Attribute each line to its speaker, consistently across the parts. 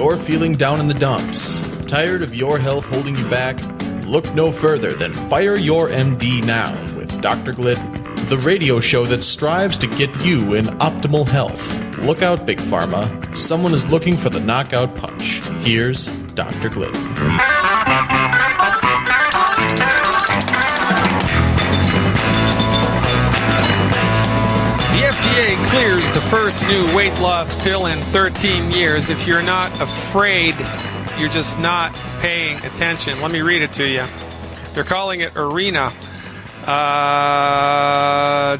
Speaker 1: you're feeling down in the dumps, tired of your health holding you back, look no further than Fire Your MD Now with Dr. Glidden, the radio show that strives to get you in optimal health. Look out, Big Pharma. Someone is looking for the knockout punch. Here's Dr. Glidden.
Speaker 2: The FDA clears the first new weight loss pill in 13 years. If you're not afraid, you're just not paying attention. Let me read it to you. They're calling it Arena.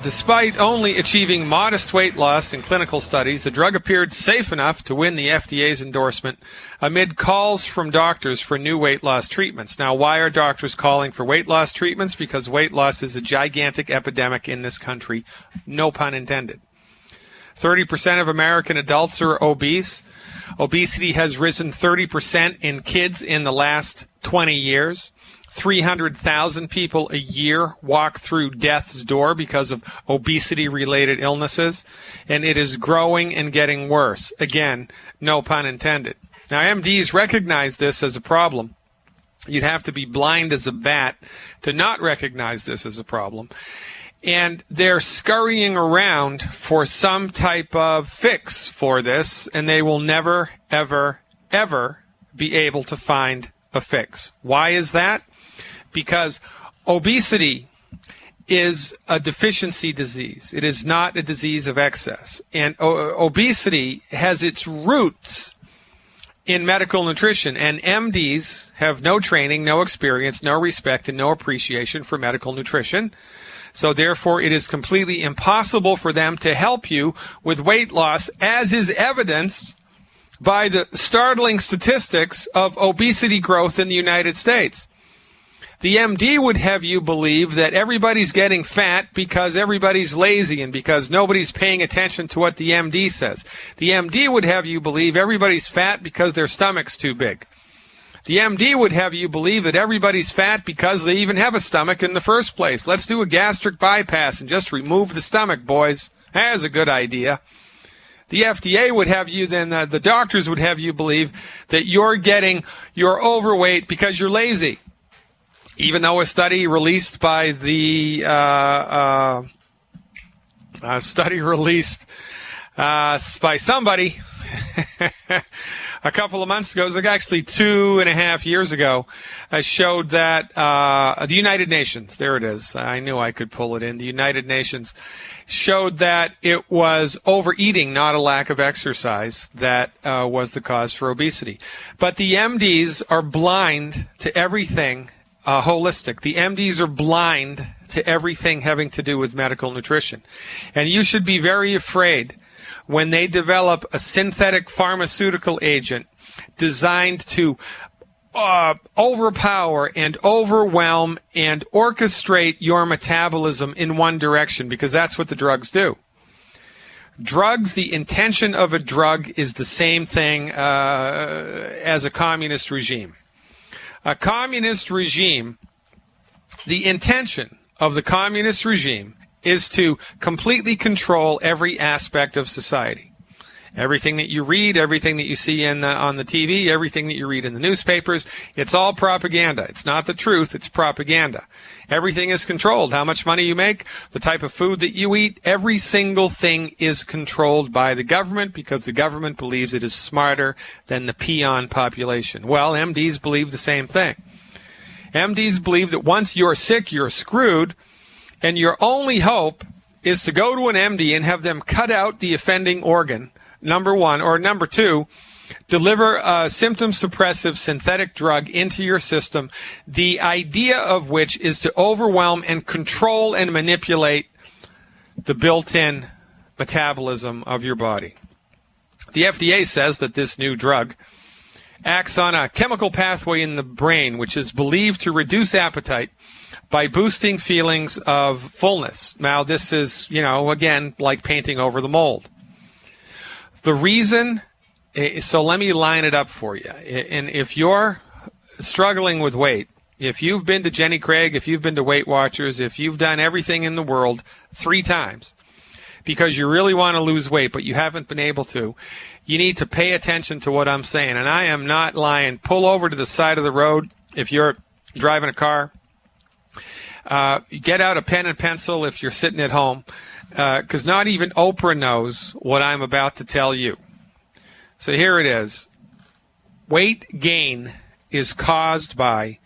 Speaker 2: Despite only achieving modest weight loss in clinical studies, the drug appeared safe enough to win the FDA's endorsement amid calls from doctors for new weight loss treatments. Now, why are doctors calling for weight loss treatments? Because weight loss is a gigantic epidemic in this country. No pun intended. 30% of American adults are obese. Obesity has risen 30% in kids in the last 20 years. 300,000 people a year walk through death's door because of obesity-related illnesses, and it is growing and getting worse. Again, no pun intended. Now, MDs recognize this as a problem. You'd have to be blind as a bat to not recognize this as a problem. And they're scurrying around for some type of fix for this, and they will never, ever, ever be able to find a fix. Why is that? Because obesity is a deficiency disease. It is not a disease of excess. And obesity has its roots in medical nutrition. And MDs have no training, no experience, no respect, and no appreciation for medical nutrition. So therefore, it is completely impossible for them to help you with weight loss, as is evidenced by the startling statistics of obesity growth in the United States. The MD would have you believe that everybody's getting fat because everybody's lazy and because nobody's paying attention to what the MD says. The MD would have you believe everybody's fat because their stomach's too big. The MD would have you believe that everybody's fat because they even have a stomach in the first place. Let's do a gastric bypass and just remove the stomach, boys. That's a good idea. The FDA would have you then, the doctors would have you believe that you're overweight because you're lazy. Even though a study released by by somebody a couple of months ago, it was actually 2.5 years ago, showed that the United Nations, there it is, I knew I could pull it in, the United Nations showed that it was overeating, not a lack of exercise, that was the cause for obesity. But the MDs are blind to everything holistic. The MDs are blind to everything having to do with medical nutrition. And you should be very afraid when they develop a synthetic pharmaceutical agent designed to overpower and overwhelm and orchestrate your metabolism in one direction, because that's what the drugs do. Drugs, the intention of a drug is the same thing as a communist regime. A communist regime, the intention of the communist regime is to completely control every aspect of society. Everything that you read, everything that you see on the TV, everything that you read in the newspapers, it's all propaganda. It's not the truth, it's propaganda. Everything is controlled. How much money you make, the type of food that you eat, every single thing is controlled by the government because the government believes it is smarter than the peon population. Well, MDs believe the same thing. MDs believe that once you're sick, you're screwed, and your only hope is to go to an MD and have them cut out the offending organ, number one, or number two, deliver a symptom-suppressive synthetic drug into your system, the idea of which is to overwhelm and control and manipulate the built-in metabolism of your body. The FDA says that this new drug acts on a chemical pathway in the brain which is believed to reduce appetite by boosting feelings of fullness. Now, this is, again, like painting over the mold. The reason, so let me line it up for you. And if you're struggling with weight, if you've been to Jenny Craig, if you've been to Weight Watchers, if you've done everything in the world 3 times because you really want to lose weight but you haven't been able to, you need to pay attention to what I'm saying. And I am not lying. Pull over to the side of the road if you're driving a car. Get out a pen and pencil if you're sitting at home, because not even Oprah knows what I'm about to tell you. So here it is. Weight gain is caused by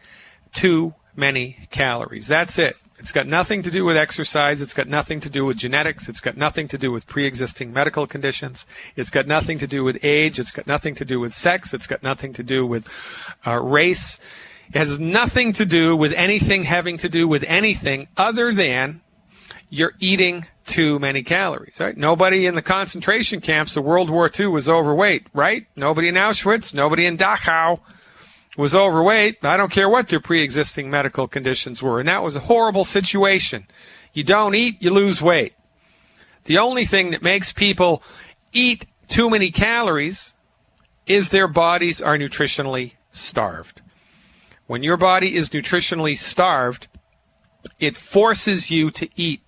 Speaker 2: too many calories. That's it. It's got nothing to do with exercise. It's got nothing to do with genetics. It's got nothing to do with pre-existing medical conditions. It's got nothing to do with age. It's got nothing to do with sex. It's got nothing to do with race. It has nothing to do with anything having to do with anything other than you're eating too many calories, right? Nobody in the concentration camps of World War II was overweight, right? Nobody in Auschwitz, nobody in Dachau was overweight. I don't care what their pre-existing medical conditions were. And that was a horrible situation. You don't eat, you lose weight. The only thing that makes people eat too many calories is their bodies are nutritionally starved. When your body is nutritionally starved, it forces you to eat.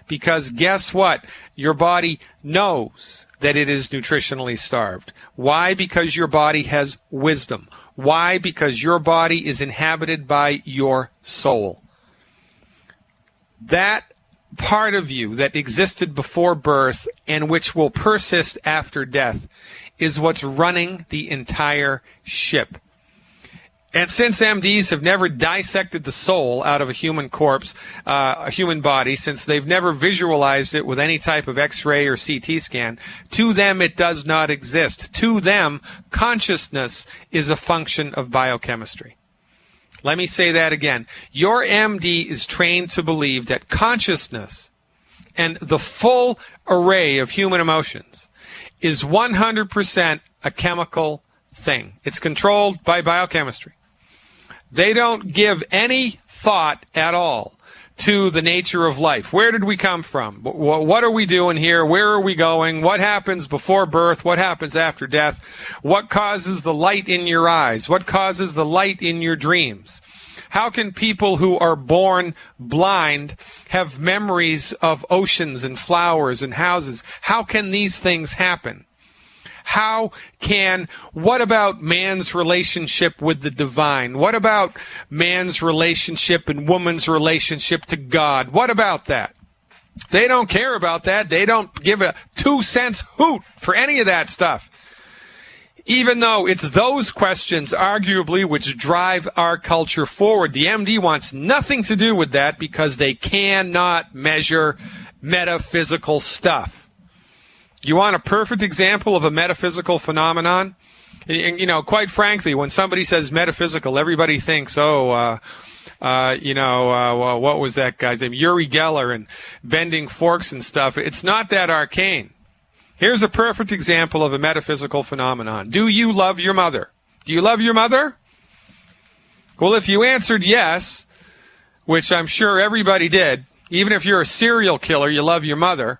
Speaker 2: Because guess what? Your body knows that it is nutritionally starved. Why? Because your body has wisdom. Why? Because your body is inhabited by your soul. That part of you that existed before birth and which will persist after death is what's running the entire ship. And since MDs have never dissected the soul out of a human corpse, a human body, since they've never visualized it with any type of X-ray or CT scan, to them it does not exist. To them, consciousness is a function of biochemistry. Let me say that again. Your MD is trained to believe that consciousness and the full array of human emotions is 100% a chemical thing. It's controlled by biochemistry. They don't give any thought at all to the nature of life. Where did we come from? What are we doing here? Where are we going? What happens before birth? What happens after death? What causes the light in your eyes? What causes the light in your dreams? How can people who are born blind have memories of oceans and flowers and houses? How can these things happen? What about man's relationship with the divine? What about man's relationship and woman's relationship to God? What about that? They don't care about that. They don't give a 2 cents hoot for any of that stuff. Even though it's those questions, arguably, which drive our culture forward. The MD wants nothing to do with that because they cannot measure metaphysical stuff. You want a perfect example of a metaphysical phenomenon? You know, quite frankly, when somebody says metaphysical, everybody thinks, what was that guy's name? Uri Geller and bending forks and stuff. It's not that arcane. Here's a perfect example of a metaphysical phenomenon. Do you love your mother? Do you love your mother? Well, if you answered yes, which I'm sure everybody did, even if you're a serial killer, you love your mother,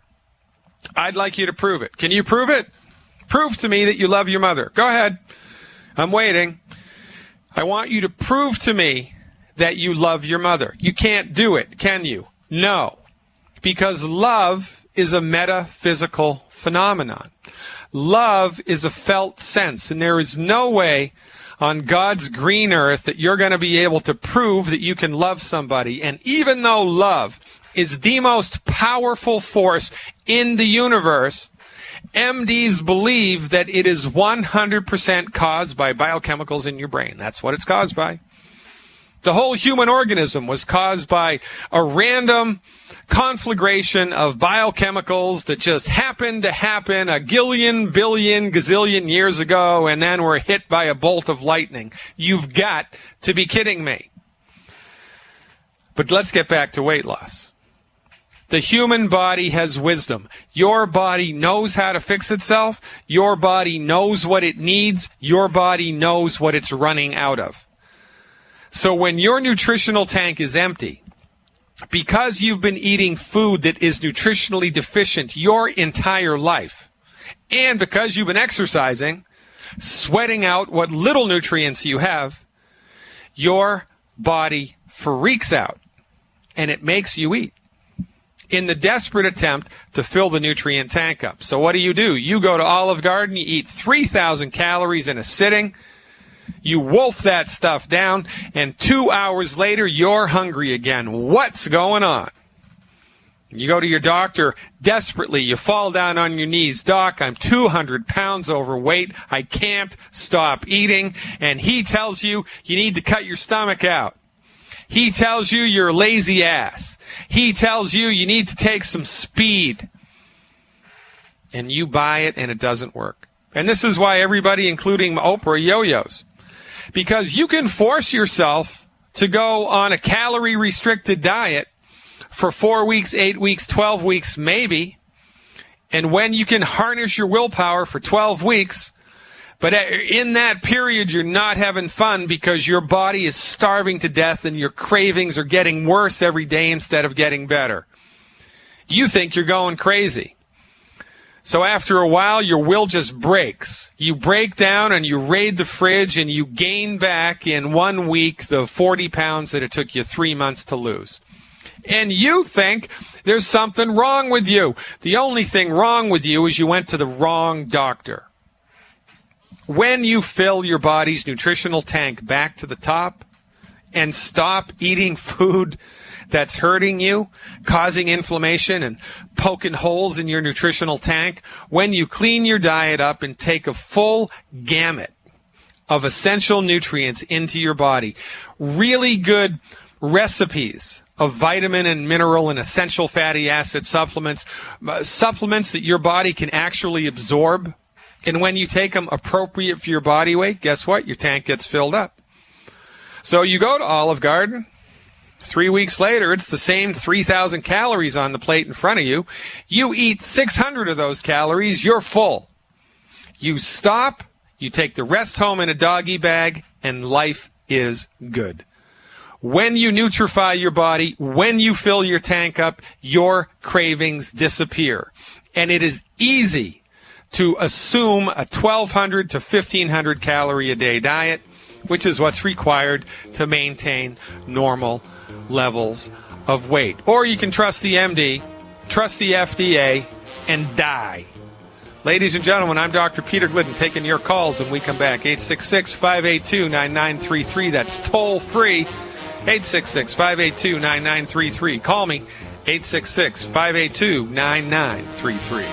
Speaker 2: I'd like you to prove it. Can you prove it? Prove to me that you love your mother. Go ahead. I'm waiting. I want you to prove to me that you love your mother. You can't do it, can you? No. Because love is a metaphysical phenomenon. Love is a felt sense, and there is no way on God's green earth that you're going to be able to prove that you can love somebody. And even though love is the most powerful force in the universe, MDs believe that it is 100% caused by biochemicals in your brain. That's what it's caused by. The whole human organism was caused by a random conflagration of biochemicals that just happened to happen a billion, gazillion years ago, and then were hit by a bolt of lightning. You've got to be kidding me. But let's get back to weight loss. The human body has wisdom. Your body knows how to fix itself. Your body knows what it needs. Your body knows what it's running out of. So when your nutritional tank is empty, because you've been eating food that is nutritionally deficient your entire life, and because you've been exercising, sweating out what little nutrients you have, your body freaks out, and it makes you eat. in the desperate attempt to fill the nutrient tank up. So what do? You go to Olive Garden, you eat 3,000 calories in a sitting, you wolf that stuff down, and 2 hours later, you're hungry again. What's going on? You go to your doctor desperately. You fall down on your knees. Doc, I'm 200 pounds overweight. I can't stop eating. And he tells you you need to cut your stomach out. He tells you you're a lazy ass. He tells you you need to take some speed. And you buy it, and it doesn't work. And this is why everybody, including Oprah, yo-yos. Because you can force yourself to go on a calorie-restricted diet for 4 weeks, 8 weeks, 12 weeks, maybe. And when you can harness your willpower for 12 weeks, but in that period you're not having fun because your body is starving to death and your cravings are getting worse every day instead of getting better. You think you're going crazy. So after a while, your will just breaks. You break down and you raid the fridge and you gain back in 1 week the 40 pounds that it took you 3 months to lose. And you think there's something wrong with you. The only thing wrong with you is you went to the wrong doctor. When you fill your body's nutritional tank back to the top and stop eating food that's hurting you, causing inflammation and poking holes in your nutritional tank, when you clean your diet up and take a full gamut of essential nutrients into your body, really good recipes of vitamin and mineral and essential fatty acid supplements, supplements that your body can actually absorb. And when you take them appropriate for your body weight, guess what? Your tank gets filled up. So you go to Olive Garden. 3 weeks later, it's the same 3,000 calories on the plate in front of you. You eat 600 of those calories, you're full. You stop, you take the rest home in a doggy bag, and life is good. When you nutrify your body, when you fill your tank up, your cravings disappear. And it is easy to assume a 1,200 to 1,500 calorie a day diet, which is what's required to maintain normal levels of weight. Or you can trust the MD, trust the FDA, and die. Ladies and gentlemen, I'm Dr. Peter Glidden taking your calls when we come back. 866-582-9933. That's toll free. 866-582-9933. Call me, 866-582-9933.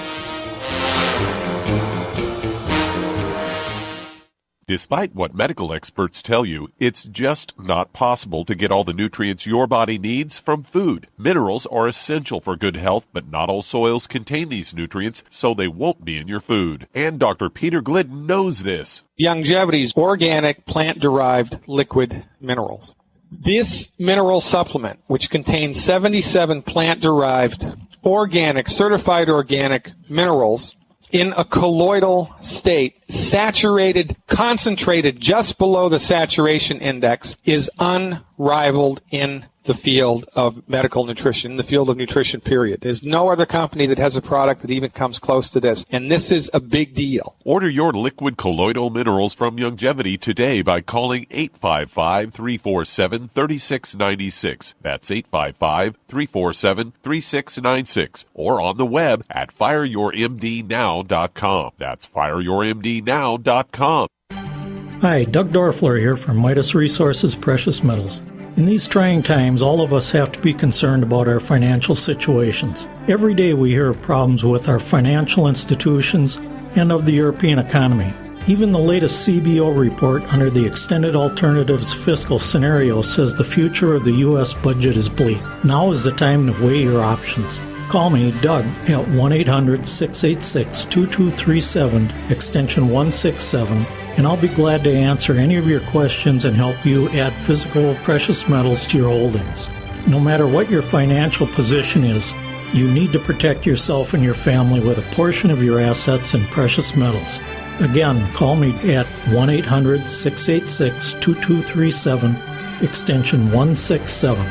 Speaker 3: Despite what medical experts tell you, it's just not possible to get all the nutrients your body needs from food. Minerals are essential for good health, but not all soils contain these nutrients, so they won't be in your food. And Dr. Peter Glidden knows this.
Speaker 2: Longevity's organic, plant-derived liquid minerals. This mineral supplement, which contains 77 plant-derived, organic, certified organic minerals, in a colloidal state, saturated, concentrated just below the saturation index, is unrivaled in the field of medical nutrition, the field of nutrition, period. There's no other company that has a product that even comes close to this, and this is a big deal.
Speaker 3: Order your liquid colloidal minerals from Longevity today by calling 855-347-3696. That's 855-347-3696. Or on the web at fireyourmdnow.com. That's fireyourmdnow.com.
Speaker 4: Hi, Doug Dorfler here from Midas Resources Precious Metals. In these trying times, all of us have to be concerned about our financial situations. Every day we hear of problems with our financial institutions and of the European economy. Even the latest CBO report under the Extended Alternatives Fiscal Scenario says the future of the U.S. budget is bleak. Now is the time to weigh your options. Call me, Doug, at 1-800-686-2237, extension 167, and I'll be glad to answer any of your questions and help you add physical precious metals to your holdings. No matter what your financial position is, you need to protect yourself and your family with a portion of your assets in precious metals. Again, call me at 1-800-686-2237, extension 167.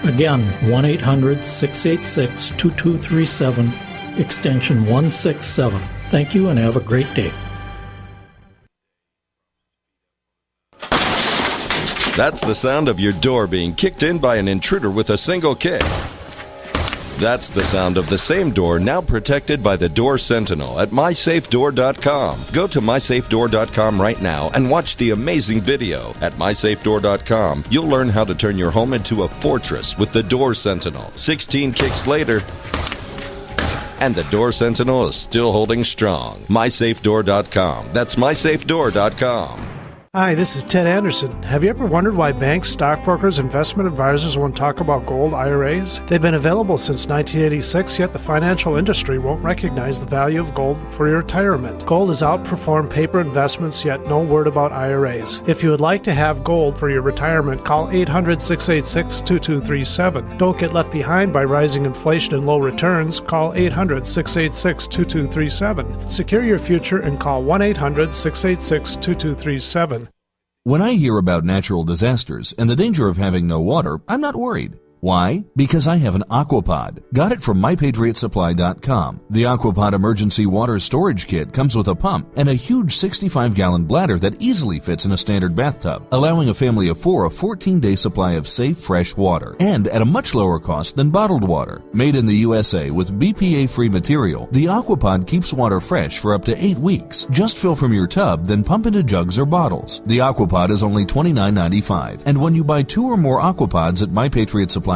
Speaker 4: Again, 1-800-686-2237, extension 167. Thank you and have a great day.
Speaker 5: That's the sound of your door being kicked in by an intruder with a single kick. That's the sound of the same door now protected by the Door Sentinel at MySafeDoor.com. Go to MySafeDoor.com right now and watch the amazing video. At MySafeDoor.com, you'll learn how to turn your home into a fortress with the Door Sentinel. 16 kicks later, and the Door Sentinel is still holding strong. MySafeDoor.com. That's MySafeDoor.com.
Speaker 6: Hi, this is Ted Anderson. Have you ever wondered why banks, stockbrokers, investment advisors won't talk about gold IRAs? They've been available since 1986, yet the financial industry won't recognize the value of gold for your retirement. Gold has outperformed paper investments, yet no word about IRAs. If you would like to have gold for your retirement, call 800-686-2237. Don't get left behind by rising inflation and low returns. Call 800-686-2237. Secure your future and call 1-800-686-2237.
Speaker 7: When I hear about natural disasters and the danger of having no water, I'm not worried. Why? Because I have an Aquapod. Got it from MyPatriotSupply.com. The Aquapod Emergency Water Storage Kit comes with a pump and a huge 65-gallon bladder that easily fits in a standard bathtub, allowing a family of 4 a 14-day supply of safe, fresh water, and at a much lower cost than bottled water. Made in the USA with BPA-free material, the Aquapod keeps water fresh for up to 8 weeks. Just fill from your tub, then pump into jugs or bottles. The Aquapod is only $29.95, and when you buy 2 or more Aquapods at MyPatriotSupply.com,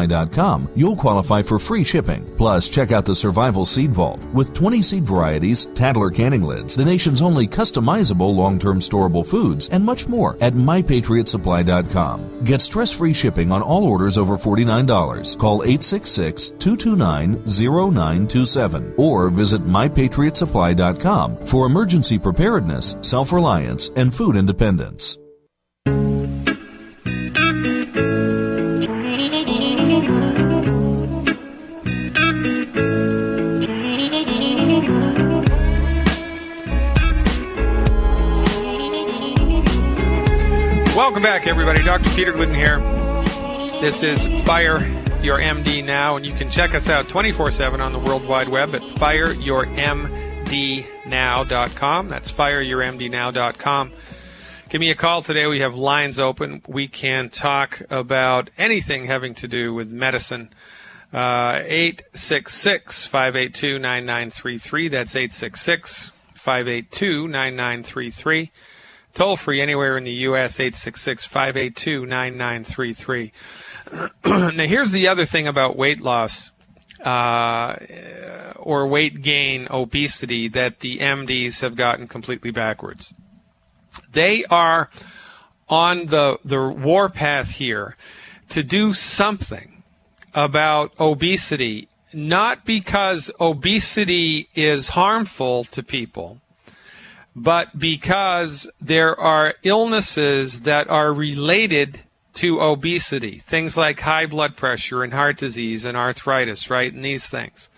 Speaker 7: you'll qualify for free shipping. Plus, check out the Survival Seed Vault with 20 seed varieties, Tadler canning lids, the nation's only customizable long-term storable foods, and much more at MyPatriotSupply.com. Get stress-free shipping on all orders over $49. Call 866-229-0927 or visit MyPatriotSupply.com for emergency preparedness, self-reliance, and food independence.
Speaker 2: Welcome back, everybody. Dr. Peter Glidden here. This is Fire Your MD Now, and you can check us out 24/7 on the World Wide Web at fireyourmdnow.com. That's fireyourmdnow.com. Give me a call today. We have lines open. We can talk about anything having to do with medicine. 866-582-9933. That's 866-582-9933. Toll free anywhere in the U.S., 866-582-9933. Now, here's the other thing about weight loss or weight gain, obesity, that the MDs have gotten completely backwards. They are on the warpath here to do something about obesity, not because obesity is harmful to people, but because there are illnesses that are related to obesity, things like high blood pressure and heart disease and arthritis, right, and these things.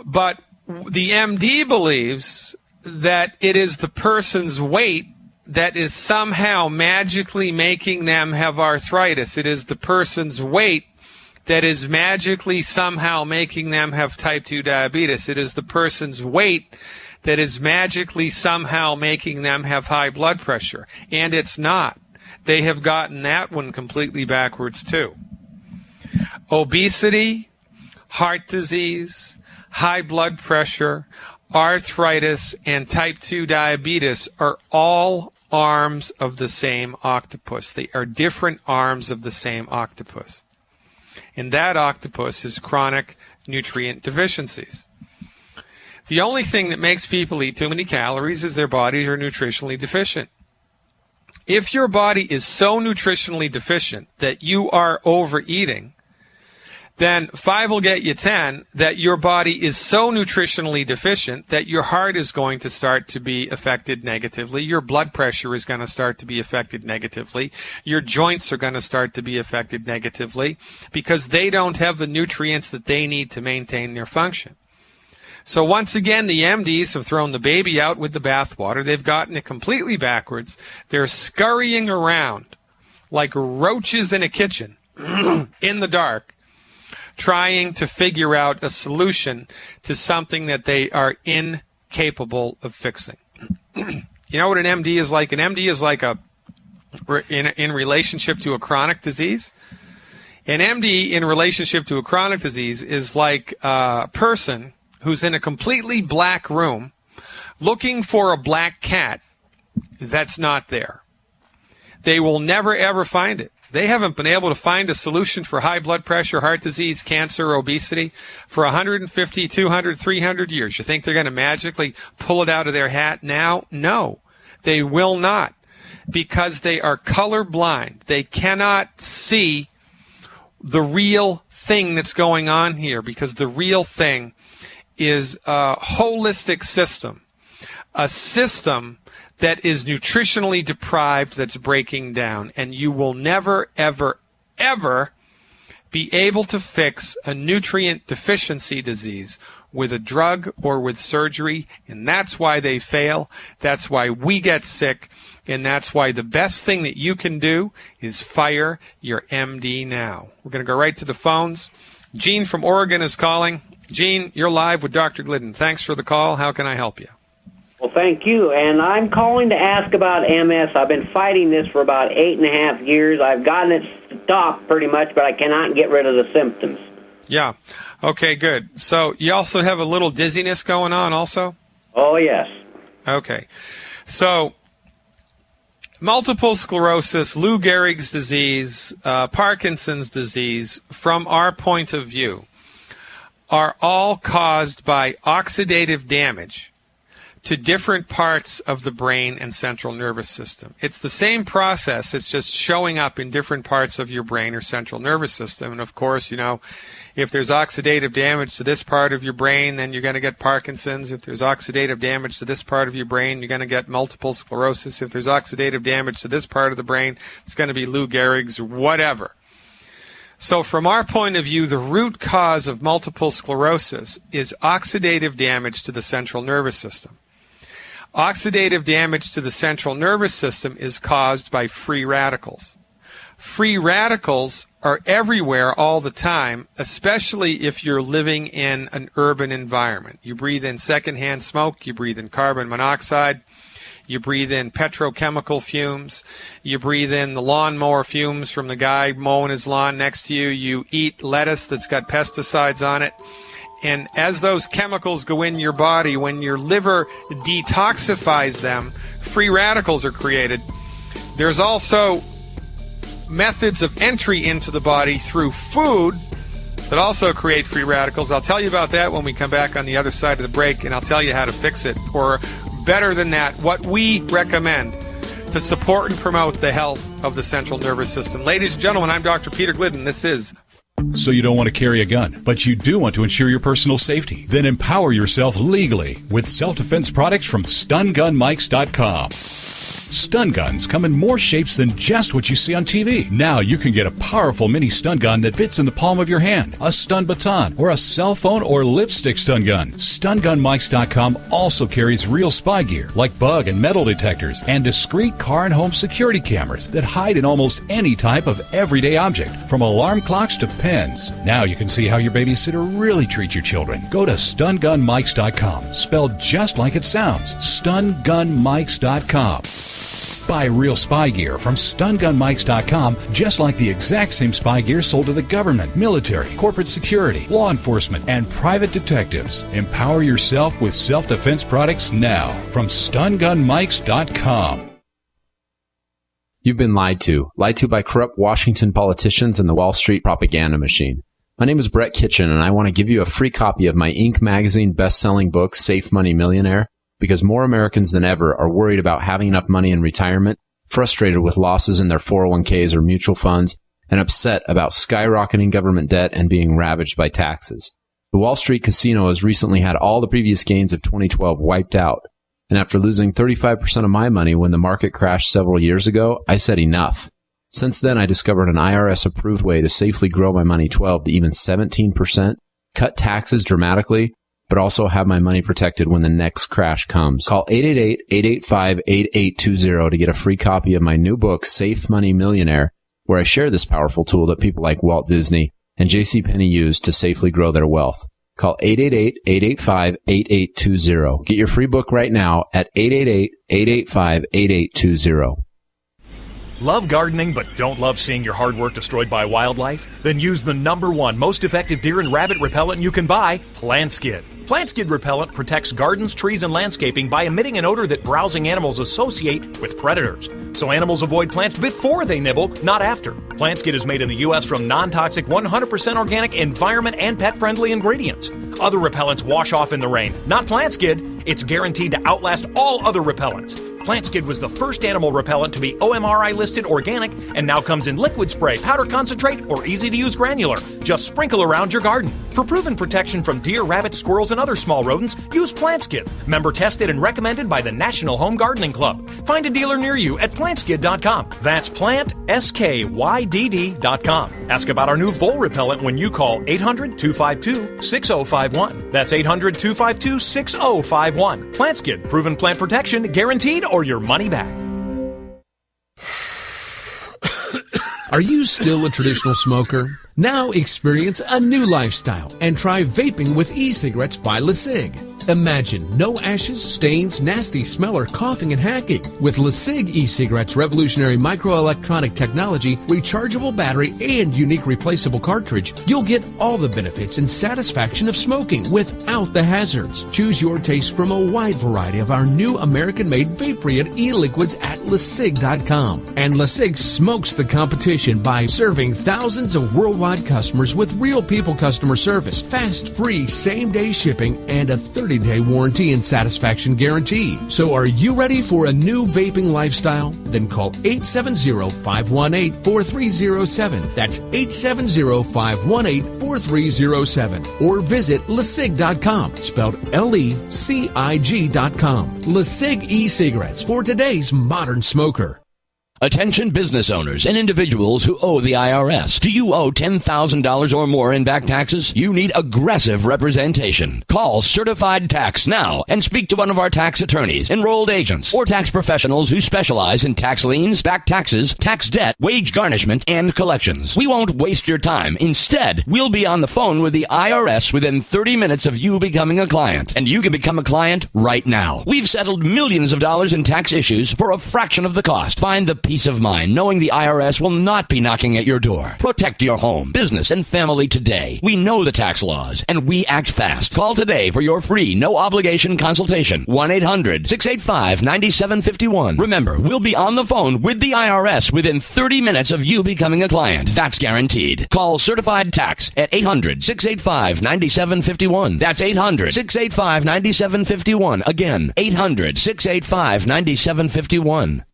Speaker 2: But the MD believes that it is the person's weight that is somehow magically making them have arthritis. It is the person's weight that is magically somehow making them have type 2 diabetes. It is the person's weight that is magically somehow making them have high blood pressure. And it's not. They have gotten that one completely backwards too. Obesity, heart disease, high blood pressure, arthritis, and type 2 diabetes are all arms of the same octopus. They are different arms of the same octopus. And that octopus is chronic nutrient deficiencies. The only thing that makes people eat too many calories is their bodies are nutritionally deficient. If your body is so nutritionally deficient that you are overeating, then 5 will get you 10, that your body is so nutritionally deficient that your heart is going to start to be affected negatively, your blood pressure is going to start to be affected negatively, your joints are going to start to be affected negatively, because they don't have the nutrients that they need to maintain their function. So once again, the MDs have thrown the baby out with the bathwater. They've gotten it completely backwards. They're scurrying around like roaches in a kitchen in the dark, trying to figure out a solution to something that they are incapable of fixing. You know what an MD is like? An MD is like in relationship to a chronic disease. An MD in relationship to a chronic disease is like a person who's in a completely black room looking for a black cat that's not there. They will never, ever find it. They haven't been able to find a solution for high blood pressure, heart disease, cancer, obesity for 150, 200, 300 years. You think they're going to magically pull it out of their hat now? No, they will not, because they are colorblind. They cannot see the real thing that's going on here, because the real thing is a holistic system, a system that is nutritionally deprived, that's breaking down. And you will never, ever, ever be able to fix a nutrient deficiency disease with a drug or with surgery. And that's why they fail. That's why we get sick. And that's why the best thing that you can do is fire your MD now. We're going to go right to the phones. Gene from Oregon is calling. Gene, you're live with Dr. Glidden. Thanks for the call. How can I help you?
Speaker 8: Well, thank you. And I'm calling to ask about MS. I've been fighting this for about 8.5 years. I've gotten it stopped pretty much, but I cannot get rid of the symptoms.
Speaker 2: Yeah. Okay, good. So you also have a little dizziness going on also?
Speaker 8: Oh, yes.
Speaker 2: Okay. So multiple sclerosis, Lou Gehrig's disease, Parkinson's disease, from our point of view, are all caused by oxidative damage to different parts of the brain and central nervous system. It's the same process. It's just showing up in different parts of your brain or central nervous system. And of course, you know, if there's oxidative damage to this part of your brain, then you're going to get Parkinson's. If there's oxidative damage to this part of your brain, you're going to get multiple sclerosis. If there's oxidative damage to this part of the brain, it's going to be Lou Gehrig's or whatever. So from our point of view, the root cause of multiple sclerosis is oxidative damage to the central nervous system. Oxidative damage to the central nervous system is caused by free radicals. Free radicals are everywhere all the time, especially if you're living in an urban environment. You breathe in secondhand smoke, you breathe in carbon monoxide, you breathe in petrochemical fumes, you breathe in the lawnmower fumes from the guy mowing his lawn next to you, you eat lettuce that's got pesticides on it. And as those chemicals go in your body, when your liver detoxifies them, free radicals are created. There's also methods of entry into the body through food that also create free radicals. I'll tell you about that when we come back on the other side of the break, and I'll tell you how to fix it. Or better than that, what we recommend to support and promote the health of the central nervous system. Ladies and gentlemen, I'm Dr. Peter Glidden. This is
Speaker 9: So you don't want to carry a gun, but you do want to ensure your personal safety. Then empower yourself legally with self-defense products from StunGunMikes.com. Stun guns come in more shapes than just what you see on TV. Now you can get a powerful mini stun gun that fits in the palm of your hand, a stun baton, or a cell phone or lipstick stun gun. StunGunMikes.com also carries real spy gear like bug and metal detectors and discrete car and home security cameras that hide in almost any type of everyday object, from alarm clocks to pens. Now you can see how your babysitter really treats your children. Go to StunGunMikes.com, spelled just like it sounds, StunGunMikes.com. Buy real spy gear from StunGunMikes.com, just like the exact same spy gear sold to the government, military, corporate security, law enforcement, and private detectives. Empower yourself with self-defense products now from StunGunMikes.com.
Speaker 10: You've been lied to by corrupt Washington politicians and the Wall Street propaganda machine. My name is Brett Kitchen, and I want to give you a free copy of my Inc. magazine best-selling book, Safe Money Millionaire, because more Americans than ever are worried about having enough money in retirement, frustrated with losses in their 401ks or mutual funds, and upset about skyrocketing government debt and being ravaged by taxes. The Wall Street casino has recently had all the previous gains of 2012 wiped out, and after losing 35% of my money when the market crashed several years ago, I said enough. Since then, I discovered an IRS-approved way to safely grow my money 12 to even 17%, cut taxes dramatically, but also have my money protected when the next crash comes. Call 888-885-8820 to get a free copy of my new book, Safe Money Millionaire, where I share this powerful tool that people like Walt Disney and JCPenney use to safely grow their wealth. Call 888-885-8820. Get your free book right now at 888-885-8820.
Speaker 11: Love gardening but don't love seeing your hard work destroyed by wildlife? Then use the #1 most effective deer and rabbit repellent you can buy, Plant Skid. Plant Skid repellent protects gardens, trees, and landscaping by emitting an odor that browsing animals associate with predators. So animals avoid plants before they nibble, not after. Plant Skid is made in the U.S. from non-toxic, 100% organic, environment, and pet-friendly ingredients. Other repellents wash off in the rain. Not Plant Skid. It's guaranteed to outlast all other repellents. Plant Skid was the first animal repellent to be OMRI listed organic and now comes in liquid spray, powder concentrate, or easy-to-use granular. Just sprinkle around your garden. For proven protection from deer, rabbits, squirrels, and other small rodents, use Plant Skid. Member tested and recommended by the National Home Gardening Club. Find a dealer near you at plantskid.com. That's PlantSkydd.com. Ask about our new vole repellent when you call 800-252-6051. That's 800-252-6051. Plant Skid, proven plant protection, guaranteed, or your money back.
Speaker 12: Are you still a traditional smoker? Now experience a new lifestyle and try vaping with e-cigarettes by LeSig. Imagine no ashes, stains, nasty smell, or coughing and hacking. With LeSig e-cigarettes' revolutionary microelectronic technology, rechargeable battery, and unique replaceable cartridge, you'll get all the benefits and satisfaction of smoking without the hazards. Choose your taste from a wide variety of our new American-made vape-free e-liquids at LeSig.com. And LeSig smokes the competition by serving thousands of worldwide customers with real people customer service, fast, free, same-day shipping, and a 30-day warranty and satisfaction guarantee. So are you ready for a new vaping lifestyle? Then call 870-518-4307. That's 870-518-4307. Or visit LeSig.com, spelled LECIG.com. LeSig e-cigarettes for today's modern smoker.
Speaker 13: Attention business owners and individuals who owe the IRS. Do you owe $10,000 or more in back taxes? You need aggressive representation. Call Certified Tax now and speak to one of our tax attorneys, enrolled agents, or tax professionals who specialize in tax liens, back taxes, tax debt, wage garnishment, and collections. We won't waste your time. Instead, we'll be on the phone with the IRS within 30 minutes of you becoming a client. And you can become a client right now. We've settled millions of dollars in tax issues for a fraction of the cost. Find the peace of mind knowing the IRS will not be knocking at your door. Protect your home, business, and family today. We know the tax laws, and we act fast. Call today for your free, no-obligation consultation. 1-800-685-9751. Remember, we'll be on the phone with the IRS within 30 minutes of you becoming a client. That's guaranteed. Call Certified Tax at 800-685-9751. That's 800-685-9751. Again, 800-685-9751.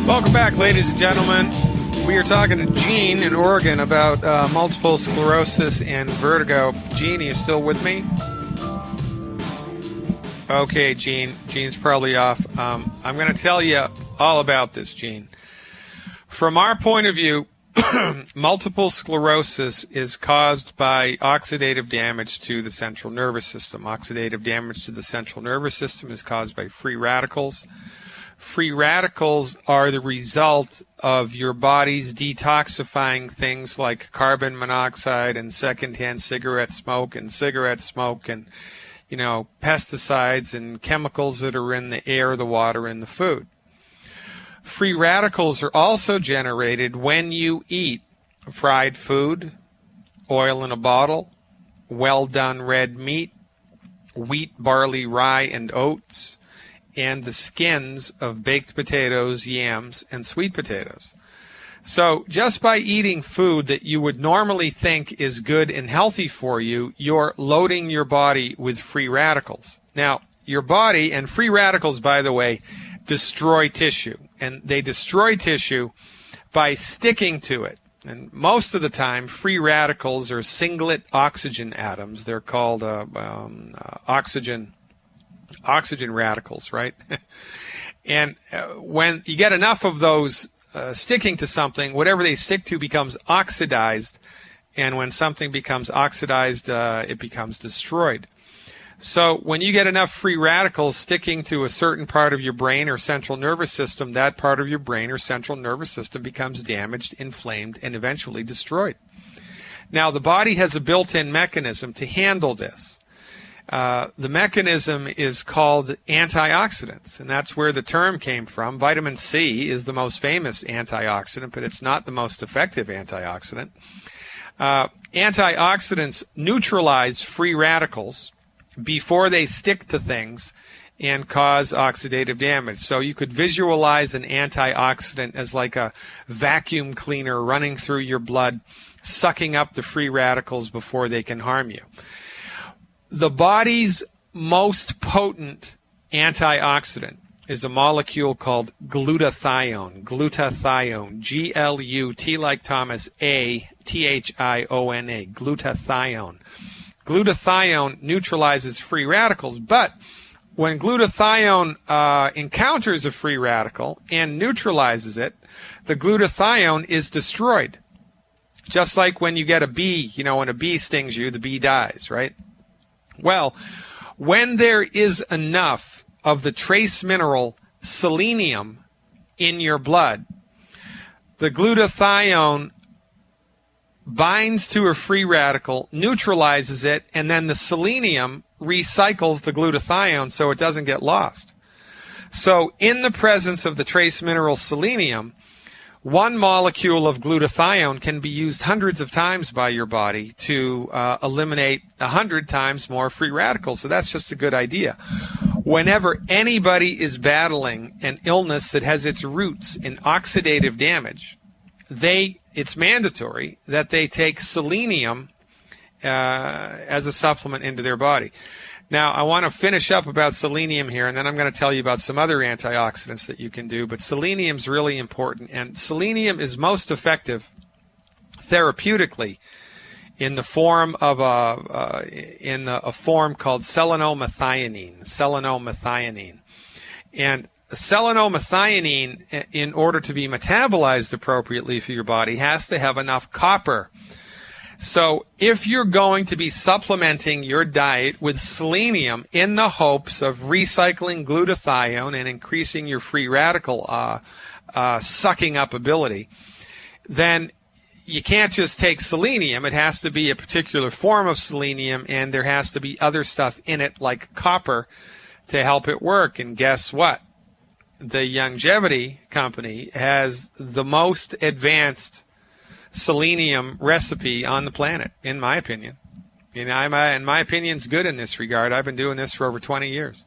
Speaker 2: Welcome back, ladies and gentlemen. We are talking to Gene in Oregon about multiple sclerosis and vertigo. Gene, are you still with me? Okay, Gene. Gene's probably off. I'm going to tell you all about this, Gene. From our point of view, multiple sclerosis is caused by oxidative damage to the central nervous system. Oxidative damage to the central nervous system is caused by free radicals. Free radicals are the result of your body's detoxifying things like carbon monoxide and secondhand cigarette smoke and pesticides and chemicals that are in the air, the water, and the food. Free radicals are also generated when you eat fried food, oil in a bottle, well-done red meat, wheat, barley, rye, and oats, and the skins of baked potatoes, yams, and sweet potatoes. So just by eating food that you would normally think is good and healthy for you, you're loading your body with free radicals. Now, your body, and free radicals, by the way, destroy tissue. And they destroy tissue by sticking to it. And most of the time, free radicals are singlet oxygen atoms. They're called oxygen radicals, right? And when you get enough of those sticking to something, whatever they stick to becomes oxidized. And when something becomes oxidized, it becomes destroyed. So when you get enough free radicals sticking to a certain part of your brain or central nervous system, that part of your brain or central nervous system becomes damaged, inflamed, and eventually destroyed. Now, the body has a built-in mechanism to handle this. The mechanism is called antioxidants, and that's where the term came from. Vitamin C is the most famous antioxidant, but it's not the most effective antioxidant. Antioxidants neutralize free radicals before they stick to things and cause oxidative damage. So you could visualize an antioxidant as like a vacuum cleaner running through your blood, sucking up the free radicals before they can harm you. The body's most potent antioxidant is a molecule called glutathione. Glutathione. G-L-U-T like Thomas, A-T-H-I-O-N-A. Glutathione. Glutathione neutralizes free radicals, but when glutathione encounters a free radical and neutralizes it, the glutathione is destroyed. Just like when you get a bee, when a bee stings you, the bee dies, right? Well, when there is enough of the trace mineral selenium in your blood, the glutathione binds to a free radical, neutralizes it, and then the selenium recycles the glutathione so it doesn't get lost. So in the presence of the trace mineral selenium, one molecule of glutathione can be used hundreds of times by your body to eliminate 100 times more free radicals. So that's just a good idea. Whenever anybody is battling an illness that has its roots in oxidative damage, it's mandatory that they take selenium as a supplement into their body. Now, I want to finish up about selenium here, and then I'm going to tell you about some other antioxidants that you can do. But selenium's really important, and selenium is most effective therapeutically in the form of a form called selenomethionine. Selenomethionine, and selenomethionine, in order to be metabolized appropriately for your body, has to have enough copper. So if you're going to be supplementing your diet with selenium in the hopes of recycling glutathione and increasing your free radical sucking up ability, then you can't just take selenium. It has to be a particular form of selenium, and there has to be other stuff in it like copper to help it work. And guess what? The Longevity Company has the most advanced selenium recipe on the planet, in my opinion. And my opinion's good in this regard. I've been doing this for over 20 years.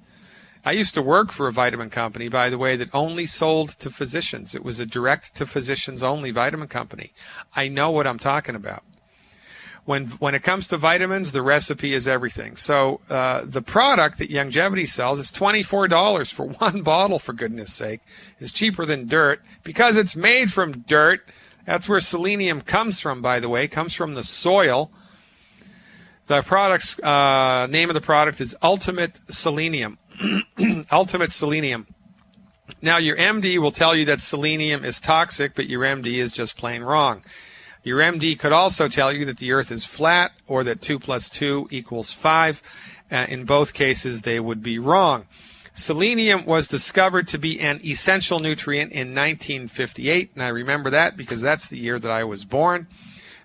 Speaker 2: I used to work for a vitamin company, by the way, that only sold to physicians. It was a direct-to-physicians-only vitamin company. I know what I'm talking about. When it comes to vitamins, the recipe is everything. So the product that Longevity sells is $24 for one bottle, for goodness sake. It's cheaper than dirt because it's made from dirt. That's where selenium comes from, by the way. It comes from the soil. The product's name of the product is Ultimate Selenium. Ultimate Selenium. Now, your MD will tell you that selenium is toxic, but your MD is just plain wrong. Your MD could also tell you that the Earth is flat or that 2 + 2 = 5. In both cases, they would be wrong. Selenium was discovered to be an essential nutrient in 1958, and I remember that because that's the year that I was born.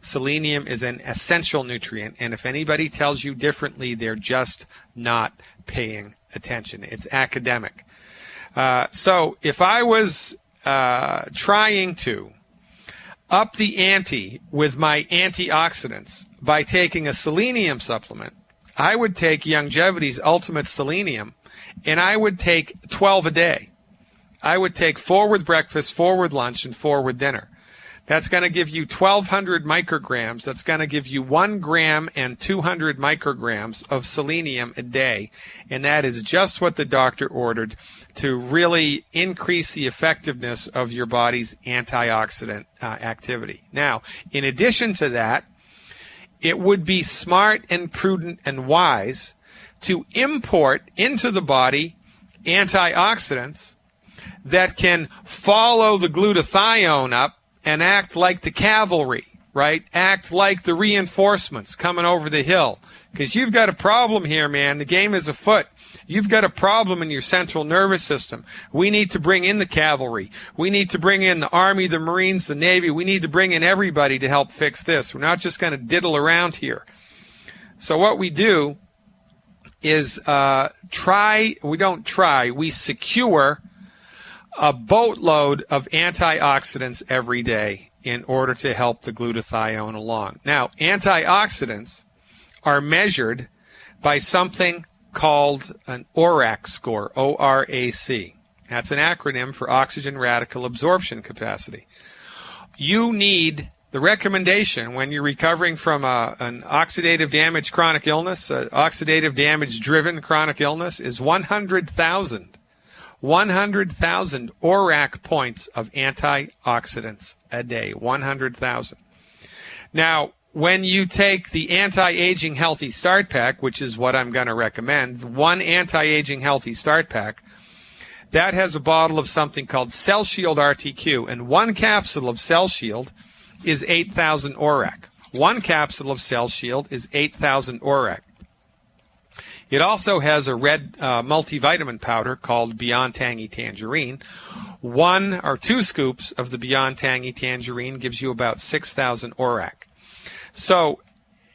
Speaker 2: Selenium is an essential nutrient, and if anybody tells you differently, they're just not paying attention. It's academic. So if I was trying to up the ante with my antioxidants by taking a selenium supplement, I would take Longevity's Ultimate Selenium, and I would take 12 a day. I would take 4 with breakfast, 4 with lunch, and 4 with dinner. That's going to give you 1,200 micrograms. That's going to give you 1 gram and 200 micrograms of selenium a day. And that is just what the doctor ordered to really increase the effectiveness of your body's antioxidant activity. Now, in addition to that, it would be smart and prudent and wise to import into the body antioxidants that can follow the glutathione up and act like the cavalry. right? Act like the reinforcements coming over the hill, because you've got a problem here, man. The game is afoot. You've got a problem in your central nervous system. We need to bring in the cavalry. We need to bring in the Army, the Marines, the Navy. We need to bring in everybody to help fix this. We're not just going to diddle around here. So what we do is we secure a boatload of antioxidants every day in order to help the glutathione along. Now, antioxidants are measured by something called an ORAC score, O-R-A-C. That's an acronym for oxygen radical absorption capacity. You need the recommendation when you're recovering from an oxidative damage chronic illness, oxidative damage driven chronic illness, is 100,000 ORAC points of antioxidants a day. 100,000. Now, when you take the Anti-Aging Healthy Start Pack, which is what I'm going to recommend, one Anti-Aging Healthy Start Pack, that has a bottle of something called Cell Shield RTQ, and one capsule of Cell Shield is 8,000 ORAC. One capsule of Cell Shield is 8,000 ORAC. It also has a red multivitamin powder called Beyond Tangy Tangerine. 1 or 2 scoops of the Beyond Tangy Tangerine gives you about 6,000 ORAC. So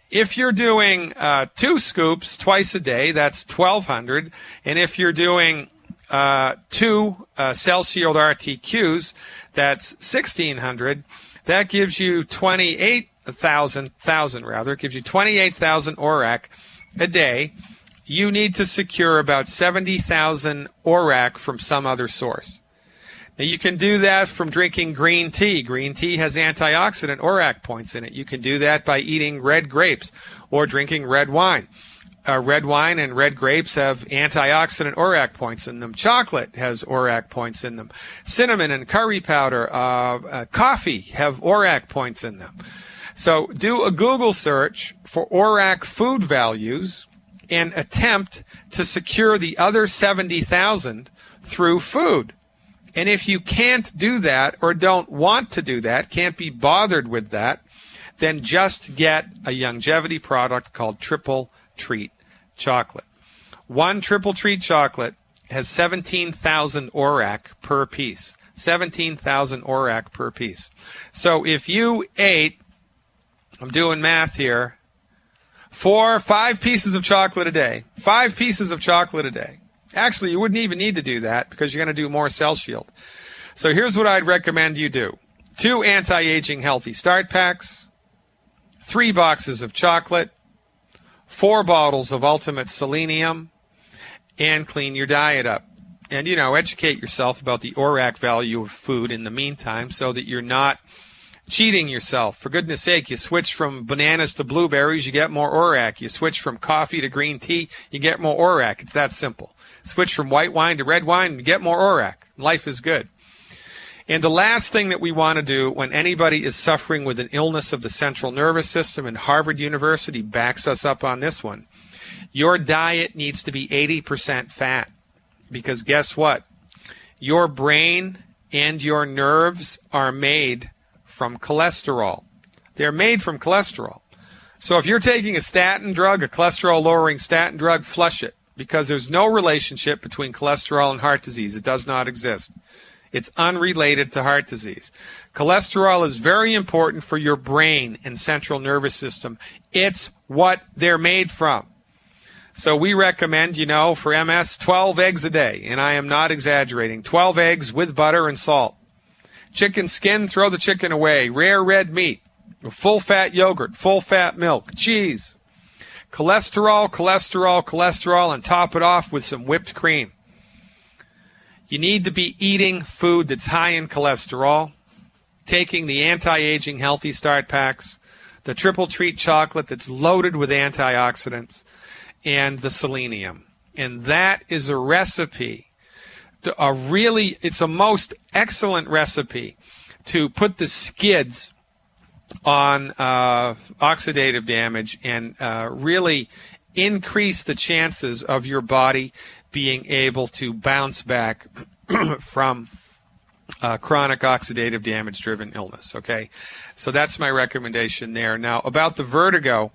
Speaker 2: if you're doing 2 scoops twice a day, that's 1,200. And if you're doing 2 Cell Shield RTQs, that's 1,600. That gives you 28,000 ORAC a day. You need to secure about 70,000 ORAC from some other source. Now, you can do that from drinking green tea. Green tea has antioxidant ORAC points in it. You can do that by eating red grapes or drinking red wine. Red wine and red grapes have antioxidant ORAC points in them. Chocolate has ORAC points in them. Cinnamon and curry powder, coffee have ORAC points in them. So do a Google search for ORAC food values and attempt to secure the other 70,000 through food. And if you can't do that or don't want to do that, can't be bothered with that, then just get a longevity product called Triple Treat chocolate. One Triple Treat chocolate has 17,000 ORAC per piece. 17,000 ORAC per piece. So if you ate, I'm doing math here, 5 pieces of chocolate a day. 5 pieces of chocolate a day. Actually, you wouldn't even need to do that because you're going to do more Cell Shield. So here's what I'd recommend you do. 2 Anti-Aging Healthy Start Packs, 3 boxes of chocolate, 4 bottles of Ultimate Selenium, and clean your diet up. And, educate yourself about the ORAC value of food in the meantime so that you're not cheating yourself. For goodness sake, you switch from bananas to blueberries, you get more ORAC. You switch from coffee to green tea, you get more ORAC. It's that simple. Switch from white wine to red wine, you get more ORAC. Life is good. And the last thing that we want to do when anybody is suffering with an illness of the central nervous system, and Harvard University backs us up on this one, your diet needs to be 80% fat. Because guess what? Your brain and your nerves are made from cholesterol. They're made from cholesterol. So if you're taking a statin drug, a cholesterol-lowering statin drug, flush it, because there's no relationship between cholesterol and heart disease. It does not exist. It's unrelated to heart disease. Cholesterol is very important for your brain and central nervous system. It's what they're made from. So we recommend, for MS, 12 eggs a day, and I am not exaggerating. 12 eggs with butter and salt. Chicken skin, throw the chicken away. Rare red meat, full-fat yogurt, full-fat milk, cheese. Cholesterol, and top it off with some whipped cream. You need to be eating food that's high in cholesterol, taking the Anti-Aging Healthy Start Packs, the Triple Treat chocolate that's loaded with antioxidants, and the selenium. And that is a recipe. It's a most excellent recipe to put the skids on oxidative damage and really increase the chances of your body being able to bounce back from chronic oxidative damage-driven illness, okay? So that's my recommendation there. Now, about the vertigo,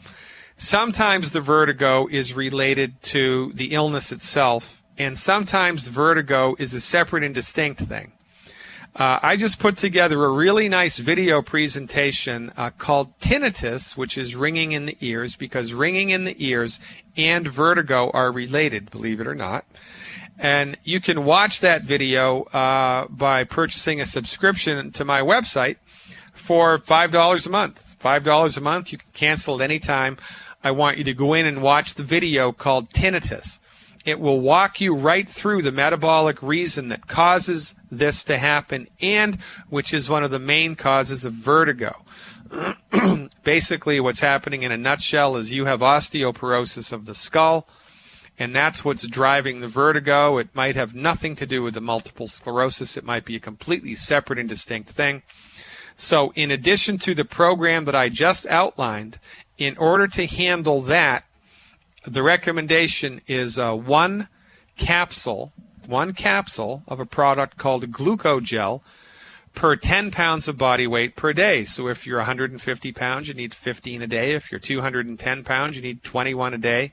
Speaker 2: sometimes the vertigo is related to the illness itself, and sometimes vertigo is a separate and distinct thing. I just put together a really nice video presentation called Tinnitus, which is ringing in the ears, because ringing in the ears and vertigo are related, believe it or not. And you can watch that video by purchasing a subscription to my website for $5 a month. $5 a month, you can cancel at any time. I want you to go in and watch the video called Tinnitus. It will walk you right through the metabolic reason that causes this to happen, and which is one of the main causes of vertigo. Basically, what's happening in a nutshell is you have osteoporosis of the skull, and that's what's driving the vertigo. It might have nothing to do with the multiple sclerosis. It might be a completely separate and distinct thing. So in addition to the program that I just outlined, in order to handle that, the recommendation is one capsule of a product called Glucogel per 10 pounds of body weight per day. So if you're 150 pounds, you need 15 a day. If you're 210 pounds, you need 21 a day.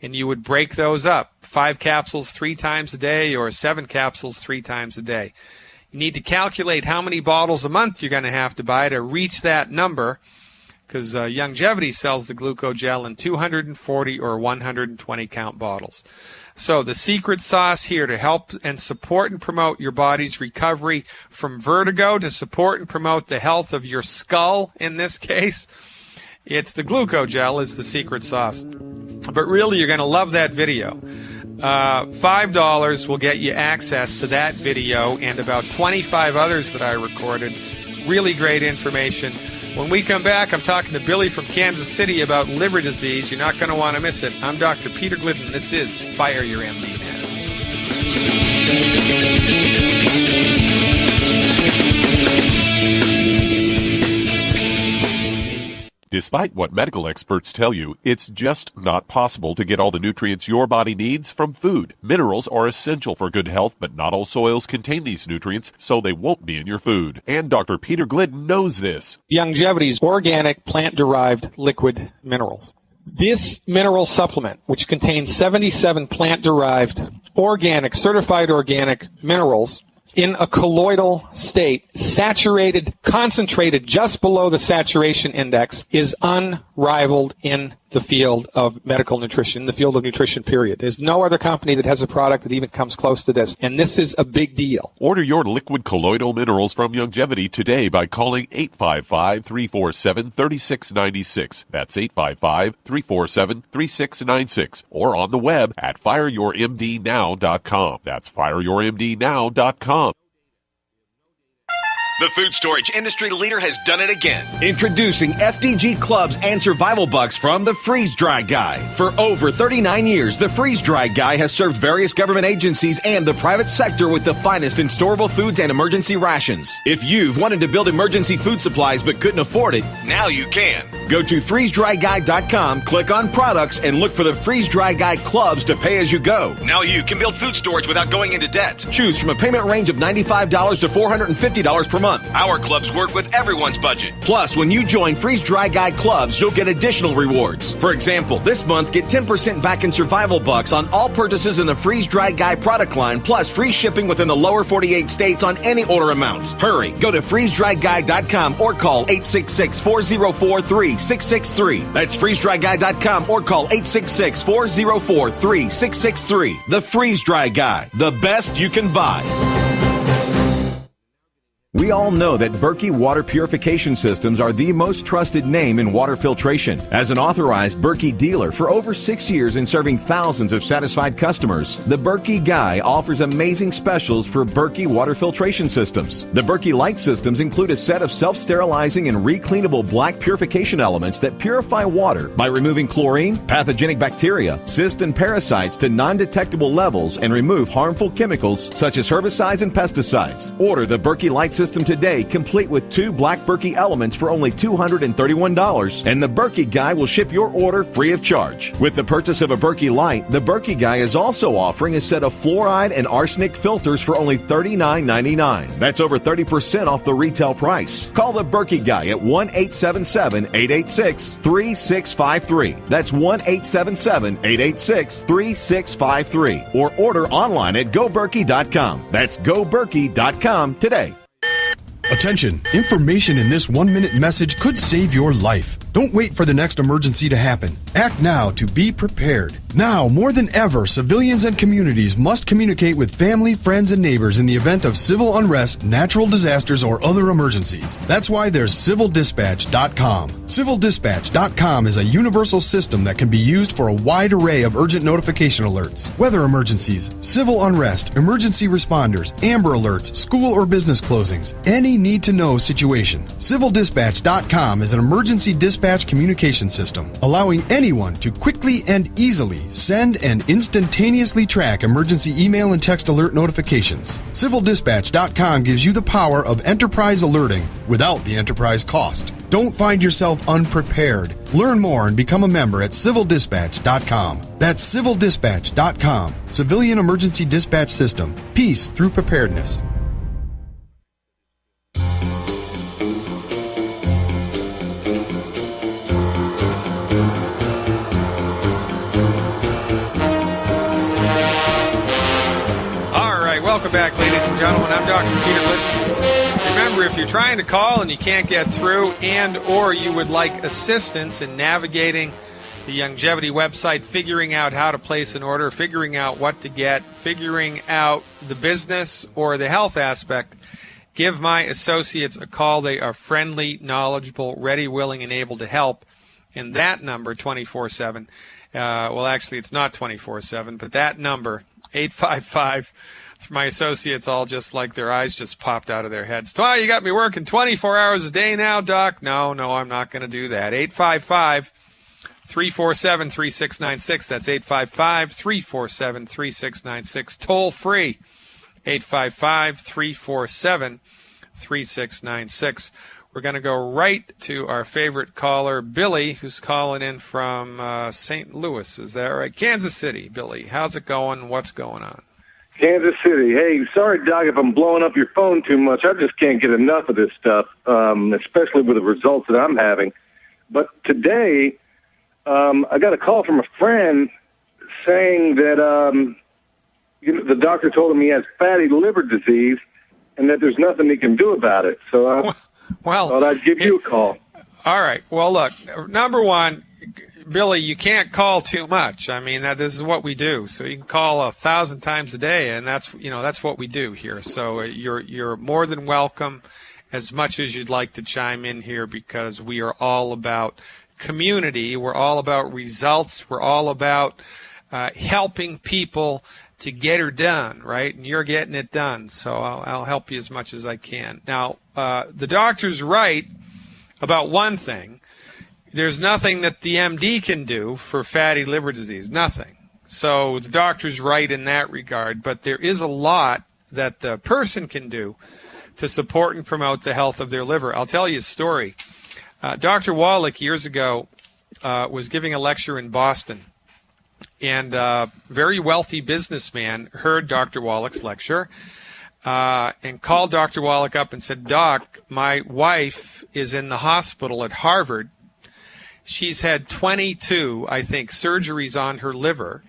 Speaker 2: And you would break those up, 5 capsules 3 times a day or 7 capsules 3 times a day. You need to calculate how many bottles a month you're going to have to buy to reach that number, because Longevity sells the Glucogel in 240 or 120 count bottles. So the secret sauce here to help and support and promote your body's recovery from vertigo, to support and promote the health of your skull in this case, it's the Glucogel is the secret sauce. But really, you're going to love that video. $5 will get you access to that video and about 25 others that I recorded. Really great information. When we come back, I'm talking to Billy from Kansas City about liver disease. You're not going to want to miss it. I'm Dr. Peter Glidden. This is Fire Your MD Now.
Speaker 3: Despite what medical experts tell you, it's just not possible to get all the nutrients your body needs from food. Minerals are essential for good health, but not all soils contain these nutrients, so they won't be in your food. And Dr. Peter Glidden knows this.
Speaker 2: Longevity's organic plant-derived liquid minerals. This mineral supplement, which contains 77 plant-derived organic, certified organic minerals, in a colloidal state, saturated, concentrated just below the saturation index, is unrivaled in the field of medical nutrition, the field of nutrition, period. There's no other company that has a product that even comes close to this, and this is a big deal.
Speaker 3: Order your liquid colloidal minerals from Longevity today by calling 855-347-3696. That's 855-347-3696. Or on the web at fireyourmdnow.com. That's fireyourmdnow.com.
Speaker 14: The food storage industry leader has done it again. Introducing FDG Clubs and Survival Bucks from the Freeze Dry Guy. For over 39 years, the Freeze Dry Guy has served various government agencies and the private sector with the finest in storable foods and emergency rations. If you've wanted to build emergency food supplies but couldn't afford it, now you can. Go to freezedryguy.com, click on products, and look for the Freeze Dry Guy Clubs to pay as you go. Now you can build food storage without going into debt. Choose from a payment range of $95 to $450 per month. Our clubs work with everyone's budget. Plus, when you join Freeze Dry Guy Clubs, you'll get additional rewards. For example, this month, get 10% back in Survival Bucks on all purchases in the Freeze Dry Guy product line, plus free shipping within the lower 48 states on any order amount. Hurry, go to freezedryguy.com or call 866-404-3663. That's freezedryguy.com or call 866-404-3663. The Freeze Dry Guy, the best you can buy. We all know that Berkey Water Purification Systems are the most trusted name in water filtration. As an authorized Berkey dealer for over 6 years and serving thousands of satisfied customers, the Berkey Guy offers amazing specials for Berkey Water Filtration Systems. The Berkey Light Systems include a set of self-sterilizing and recleanable black purification elements that purify water by removing chlorine, pathogenic bacteria, cysts, and parasites to non-detectable levels and remove harmful chemicals such as herbicides and pesticides. Order the Berkey Light Systems system today, complete with 2 Black Berkey elements for only $231, and the Berkey Guy will ship your order free of charge. With the purchase of a Berkey Light, the Berkey Guy is also offering a set of fluoride and arsenic filters for only $39.99. That's over 30% off the retail price. Call the Berkey Guy at 1-877-886-3653. That's 1-877-886-3653. Or order online at GoBerkey.com. That's GoBerkey.com today.
Speaker 15: Attention! Information in this 1-minute message could save your life. Don't wait for the next emergency to happen. Act now to be prepared. Now, more than ever, civilians and communities must communicate with family, friends, and neighbors in the event of civil unrest, natural disasters, or other emergencies. That's why there's civildispatch.com. Civildispatch.com is a universal system that can be used for a wide array of urgent notification alerts. Weather emergencies, civil unrest, emergency responders, Amber Alerts, school or business closings, any need-to-know situation. Civildispatch.com is an emergency dispatch communication system, allowing anyone to quickly and easily send and instantaneously track emergency email and text alert notifications. Civildispatch.com gives you the power of enterprise alerting without the enterprise cost. Don't find yourself unprepared. Learn more and become a member at civildispatch.com. That's civildispatch.com. Civilian Emergency Dispatch System. Peace through preparedness.
Speaker 2: Welcome back, ladies and gentlemen. I'm Dr. Peter Glidden. Remember, if you're trying to call and you can't get through, and or you would like assistance in navigating the Youngevity website, figuring out how to place an order, figuring out what to get, figuring out the business or the health aspect, give my associates a call. They are friendly, knowledgeable, ready, willing, and able to help. And that number, 24/7, well, actually, it's not 24/7, but that number, 855, my associates all just like their eyes just popped out of their heads. Oh, you got me working 24 hours a day now, Doc? No, I'm not going to do that. 855-347-3696. That's 855-347-3696. Toll free. 855-347-3696. We're going to go right to our favorite caller, Billy, who's calling in from St. Louis. Is that right? Kansas City, Billy. How's it going? What's going on?
Speaker 16: Kansas City. Hey, sorry, Doc, if I'm blowing up your phone too much. I just can't get enough of this stuff, especially with the results that I'm having. But today, I got a call from a friend saying that the doctor told him he has fatty liver disease and that there's nothing he can do about it. So I thought I'd give you a call.
Speaker 2: All right. Well, look, number one, Billy, you can't call too much. I mean, this is what we do. So you can call 1,000 times a day, and that's what we do here. So you're more than welcome, as much as you'd like to chime in here, because we are all about community. We're all about results. We're all about helping people to get her done, right? And you're getting it done. So I'll help you as much as I can. Now, the doctor's right about one thing. There's nothing that the MD can do for fatty liver disease, nothing. So the doctor's right in that regard, but there is a lot that the person can do to support and promote the health of their liver. I'll tell you a story. Dr. Wallach years ago was giving a lecture in Boston, and a very wealthy businessman heard Dr. Wallach's lecture and called Dr. Wallach up and said, "Doc, my wife is in the hospital at Harvard. She's had 22, I think, surgeries on her liver.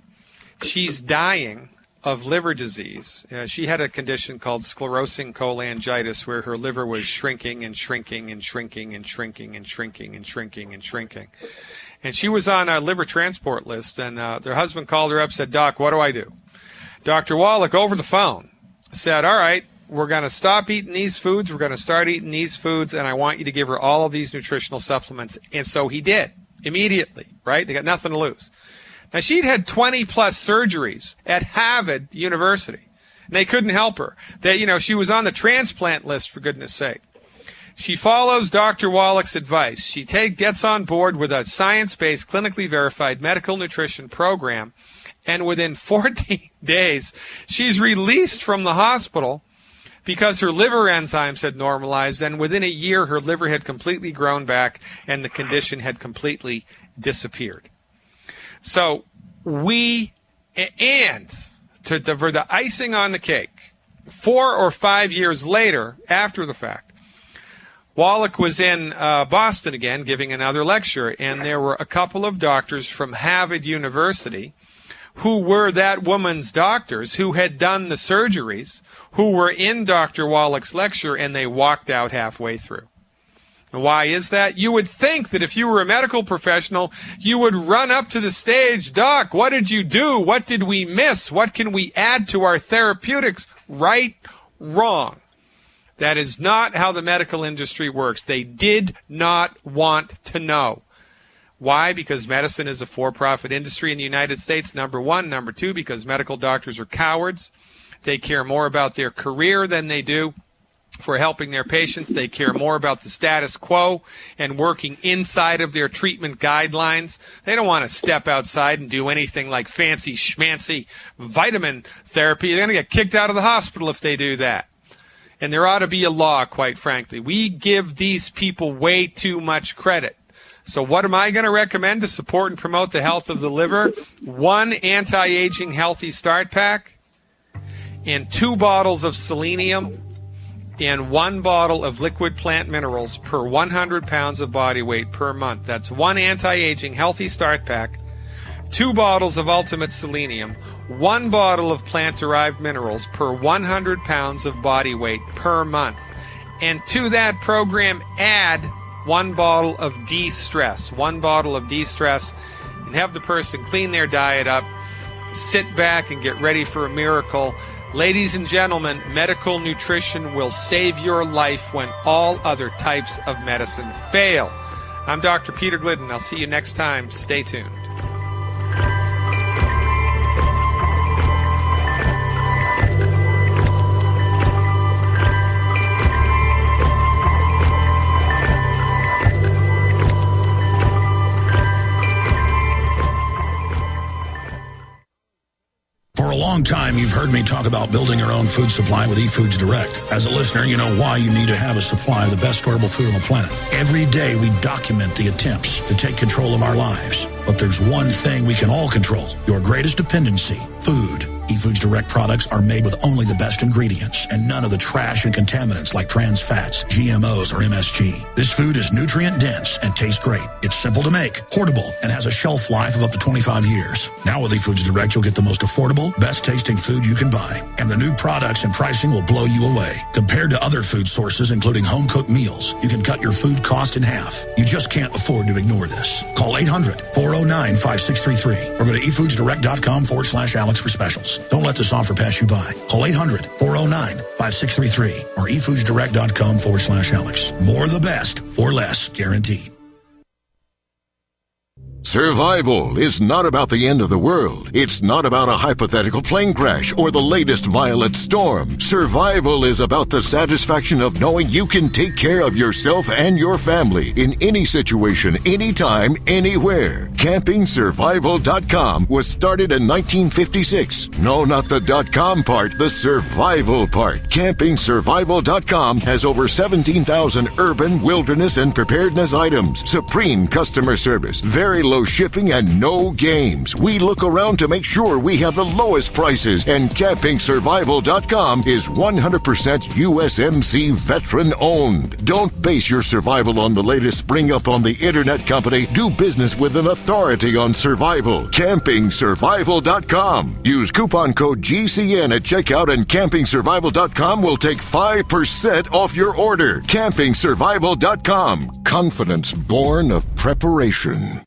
Speaker 2: She's dying of liver disease. She had a condition called sclerosing cholangitis, where her liver was shrinking and shrinking and shrinking and shrinking and shrinking and shrinking and shrinking. And she was on a liver transport list, and their husband called her up and said, "Doc, what do I do?" Dr. Wallach, over the phone, said, "All right, we're going to stop eating these foods. We're going to start eating these foods, and I want you to give her all of these nutritional supplements." And so he did, immediately, right? They got nothing to lose. Now, she'd had 20-plus surgeries at Harvard University, and they couldn't help her. She was on the transplant list, for goodness sake. She follows Dr. Wallach's advice. She gets on board with a science-based, clinically verified medical nutrition program, and within 14 days, she's released from the hospital, because her liver enzymes had normalized, and within a year her liver had completely grown back and the condition had completely disappeared. So for the icing on the cake, 4 or 5 years later, after the fact, Wallach was in Boston again giving another lecture, and there were a couple of doctors from Harvard University who were that woman's doctors, who had done the surgeries, who were in Dr. Wallach's lecture, and they walked out halfway through. And why is that? You would think that if you were a medical professional, you would run up to the stage, Doc, what did you do? What did we miss? What can we add to our therapeutics? Right? Wrong. That is not how the medical industry works. They did not want to know. Why? Because medicine is a for-profit industry in the United States, number one. Number two, because medical doctors are cowards. They care more about their career than they do for helping their patients. They care more about the status quo and working inside of their treatment guidelines. They don't want to step outside and do anything like fancy schmancy vitamin therapy. They're going to get kicked out of the hospital if they do that. And there ought to be a law, quite frankly. We give these people way too much credit. So what am I going to recommend to support and promote the health of the liver? 1 anti-aging healthy start pack, and 2 bottles of selenium, and 1 bottle of liquid plant minerals per 100 pounds of body weight per month. That's 1 anti-aging healthy start pack, 2 bottles of ultimate selenium, 1 bottle of plant-derived minerals per 100 pounds of body weight per month. And to that program, add 1 bottle of de-stress. 1 bottle of de-stress, and have the person clean their diet up, sit back and get ready for a miracle. Ladies and gentlemen, medical nutrition will save your life when all other types of medicine fail. I'm Dr. Peter Glidden. I'll see you next time. Stay tuned.
Speaker 17: For a long time, you've heard me talk about building your own food supply with eFoods Direct. As a listener, you know why you need to have a supply of the best storable food on the planet. Every day, we document the attempts to take control of our lives. But there's one thing we can all control, your greatest dependency, food. eFoods Direct products are made with only the best ingredients and none of the trash and contaminants like trans fats, GMOs, or MSG. This food is nutrient dense and tastes great. It's simple to make, portable, and has a shelf life of up to 25 years. Now with eFoods Direct, you'll get the most affordable, best tasting food you can buy. And the new products and pricing will blow you away. Compared to other food sources, including home-cooked meals, you can cut your food cost in half. You just can't afford to ignore this. Call 800-409-5633 or go to efoodsdirect.com/Alex for specials. Don't let this offer pass you by. Call 800-409-5633 or efoodsdirect.com/Alex. More the best for less, guaranteed.
Speaker 18: Survival is not about the end of the world. It's not about a hypothetical plane crash or the latest violent storm. Survival is about the satisfaction of knowing you can take care of yourself and your family in any situation, anytime, anywhere. CampingSurvival.com was started in 1956. No, not the .com part, the survival part. CampingSurvival.com has over 17,000 urban, wilderness, and preparedness items. Supreme customer service, very low shipping, and no games. We look around to make sure we have the lowest prices, and CampingSurvival.com is 100% USMC veteran owned. Don't base your survival on the latest spring up on the internet company. Do business with an authority on survival. CampingSurvival.com. Use coupon code GCN at checkout, and CampingSurvival.com will take 5% off your order. CampingSurvival.com. Confidence born of preparation.